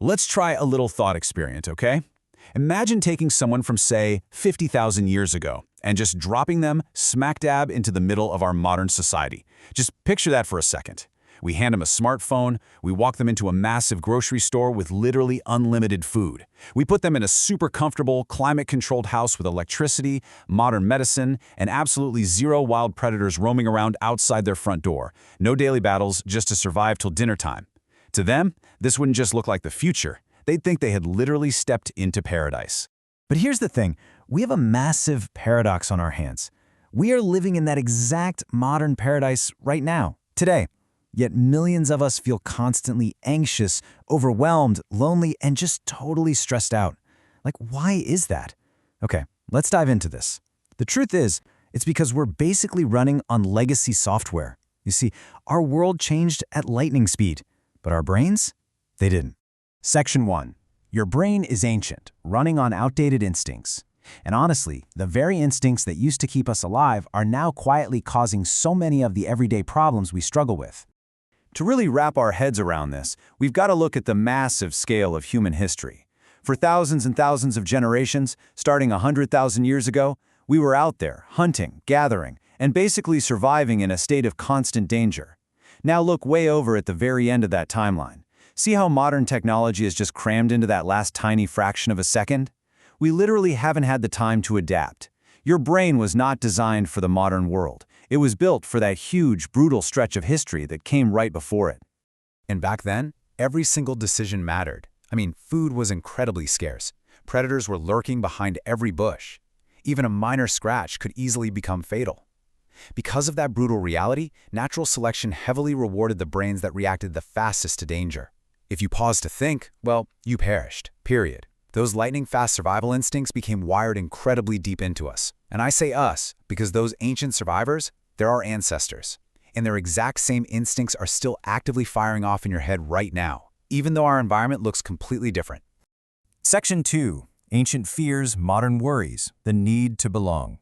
Let's try a little thought experiment, okay? Imagine taking someone from, say, 50,000 years ago and just dropping them smack dab into the middle of our modern society. Just picture that for a second. We hand them a smartphone, we walk them into a massive grocery store with literally unlimited food. We put them in a super comfortable, climate-controlled house with electricity, modern medicine, and absolutely zero wild predators roaming around outside their front door. No daily battles, just to survive till dinner time. To them, this wouldn't just look like the future. They'd think they had literally stepped into paradise. But here's the thing, we have a massive paradox on our hands. We are living in that exact modern paradise right now, today. Yet millions of us feel constantly anxious, overwhelmed, lonely, and just totally stressed out. Like, why is that? Okay, let's dive into this. The truth is, it's because we're basically running on legacy software. You see, our world changed at lightning speed, but our brains, they didn't. Section 1. Your brain is ancient, running on outdated instincts. And honestly, the very instincts that used to keep us alive are now quietly causing so many of the everyday problems we struggle with. To really wrap our heads around this, we've got to look at the massive scale of human history. For thousands and thousands of generations, starting 100,000 years ago, we were out there, hunting, gathering, and basically surviving in a state of constant danger. Now look way over at the very end of that timeline. See how modern technology is just crammed into that last tiny fraction of a second? We literally haven't had the time to adapt. Your brain was not designed for the modern world. It was built for that huge, brutal stretch of history that came right before it. And back then, every single decision mattered. I mean, food was incredibly scarce. Predators were lurking behind every bush. Even a minor scratch could easily become fatal. Because of that brutal reality, natural selection heavily rewarded the brains that reacted the fastest to danger. If you paused to think, well, you perished, period. Those lightning-fast survival instincts became wired incredibly deep into us. And I say us because those ancient survivors, they're our ancestors. And their exact same instincts are still actively firing off in your head right now, even though our environment looks completely different. Section 2. Ancient fears, modern worries, the need to belong.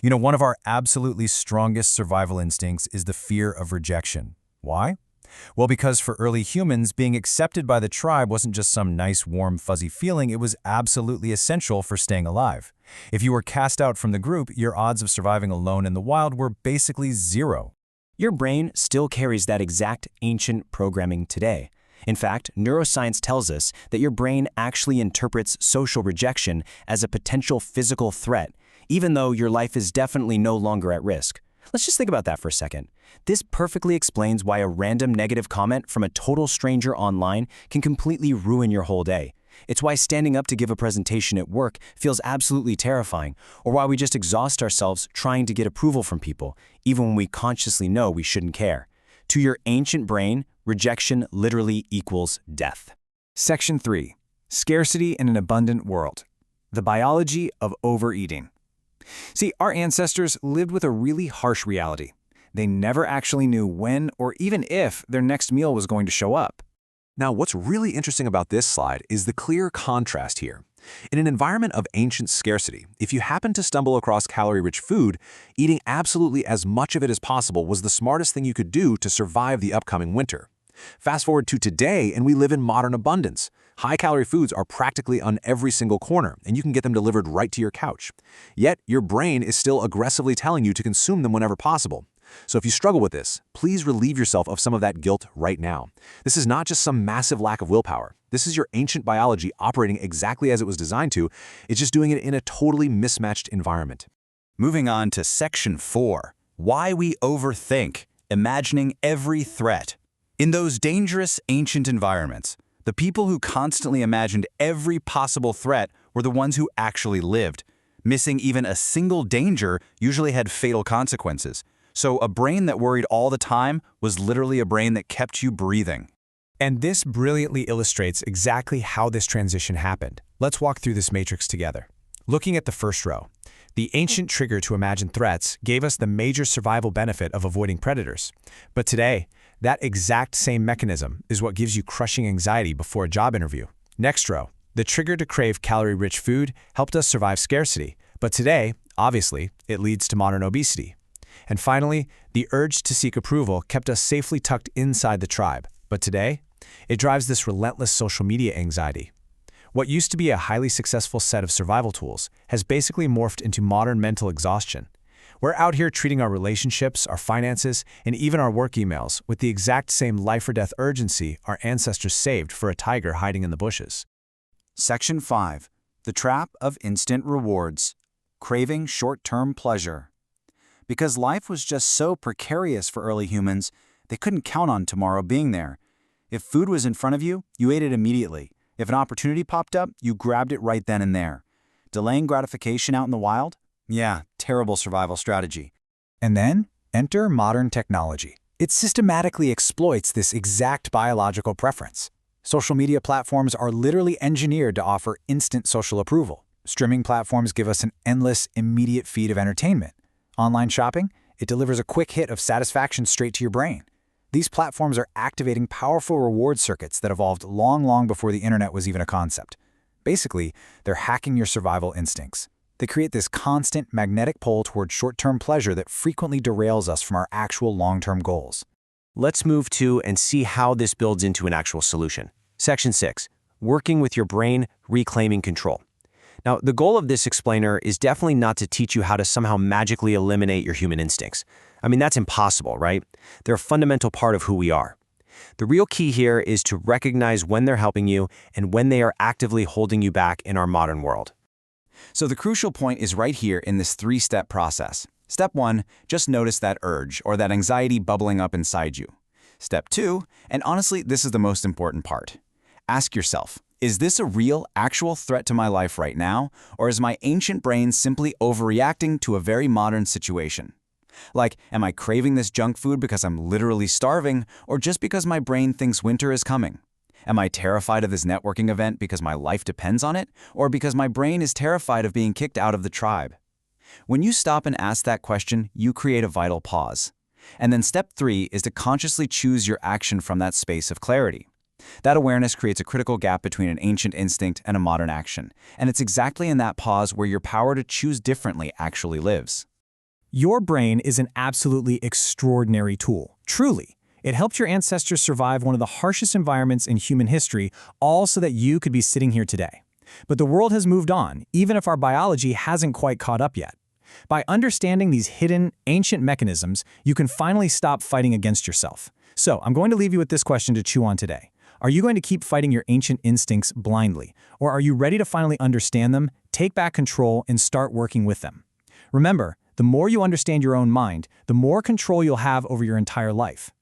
You know, one of our absolutely strongest survival instincts is the fear of rejection. Why? Well, because for early humans, being accepted by the tribe wasn't just some nice, warm, fuzzy feeling, it was absolutely essential for staying alive. If you were cast out from the group, your odds of surviving alone in the wild were basically zero. Your brain still carries that exact ancient programming today. In fact, neuroscience tells us that your brain actually interprets social rejection as a potential physical threat, even though your life is definitely no longer at risk. Let's just think about that for a second. This perfectly explains why a random negative comment from a total stranger online can completely ruin your whole day. It's why standing up to give a presentation at work feels absolutely terrifying, or why we just exhaust ourselves trying to get approval from people, even when we consciously know we shouldn't care. To your ancient brain, rejection literally equals death. Section 3. Scarcity in an abundant world. The biology of overeating. See, our ancestors lived with a really harsh reality. They never actually knew when or even if their next meal was going to show up. Now, what's really interesting about this slide is the clear contrast here. In an environment of ancient scarcity, if you happen to stumble across calorie-rich food, eating absolutely as much of it as possible was the smartest thing you could do to survive the upcoming winter. Fast forward to today, and we live in modern abundance. High-calorie foods are practically on every single corner, and you can get them delivered right to your couch. Yet, your brain is still aggressively telling you to consume them whenever possible. So if you struggle with this, please relieve yourself of some of that guilt right now. This is not just some massive lack of willpower. This is your ancient biology operating exactly as it was designed to. It's just doing it in a totally mismatched environment. Moving on to Section 4. Why we overthink, imagining every threat. In those dangerous ancient environments, the people who constantly imagined every possible threat were the ones who actually lived. Missing even a single danger usually had fatal consequences. So a brain that worried all the time was literally a brain that kept you breathing. And this brilliantly illustrates exactly how this transition happened. Let's walk through this matrix together. Looking at the first row, the ancient trigger to imagine threats gave us the major survival benefit of avoiding predators. But today, that exact same mechanism is what gives you crushing anxiety before a job interview. Next row, the trigger to crave calorie-rich food helped us survive scarcity. But today, obviously, it leads to modern obesity. And finally, the urge to seek approval kept us safely tucked inside the tribe. But today, It drives this relentless social media anxiety. What used to be a highly successful set of survival tools has basically morphed into modern mental exhaustion. We're out here treating our relationships, our finances, and even our work emails with the exact same life-or-death urgency our ancestors saved for a tiger hiding in the bushes. Section 5. The Trap of Instant Rewards. Craving Short-Term Pleasure. Because life was just so precarious for early humans, they couldn't count on tomorrow being there. If food was in front of you, you ate it immediately. If an opportunity popped up, you grabbed it right then and there. Delaying gratification out in the wild? Yeah, terrible survival strategy. And then, enter modern technology. It systematically exploits this exact biological preference. Social media platforms are literally engineered to offer instant social approval. Streaming platforms give us an endless, immediate feed of entertainment. Online shopping? It delivers a quick hit of satisfaction straight to your brain. These platforms are activating powerful reward circuits that evolved long before the internet was even a concept. Basically, they're hacking your survival instincts. They create this constant magnetic pull toward short-term pleasure that frequently derails us from our actual long-term goals. Let's move to and see how this builds into an actual solution. Section 6. Working with your brain, reclaiming control. Now, the goal of this explainer is definitely not to teach you how to somehow magically eliminate your human instincts. I mean, that's impossible, right? They're a fundamental part of who we are. The real key here is to recognize when they're helping you and when they are actively holding you back in our modern world. So the crucial point is right here in this three-step process. Step 1, just notice that urge or that anxiety bubbling up inside you. Step 2, and honestly, this is the most important part. Ask yourself, is this a real, actual threat to my life right now, or is my ancient brain simply overreacting to a very modern situation? Like, am I craving this junk food because I'm literally starving, or just because my brain thinks winter is coming? Am I terrified of this networking event because my life depends on it, or because my brain is terrified of being kicked out of the tribe? When you stop and ask that question, you create a vital pause. And then step 3 is to consciously choose your action from that space of clarity. That awareness creates a critical gap between an ancient instinct and a modern action, and it's exactly in that pause where your power to choose differently actually lives. Your brain is an absolutely extraordinary tool, truly. It helped your ancestors survive one of the harshest environments in human history, all so that you could be sitting here today. But the world has moved on, even if our biology hasn't quite caught up yet. By understanding these hidden, ancient mechanisms, you can finally stop fighting against yourself. So, I'm going to leave you with this question to chew on today. Are you going to keep fighting your ancient instincts blindly, or are you ready to finally understand them, take back control, and start working with them? Remember, the more you understand your own mind, the more control you'll have over your entire life.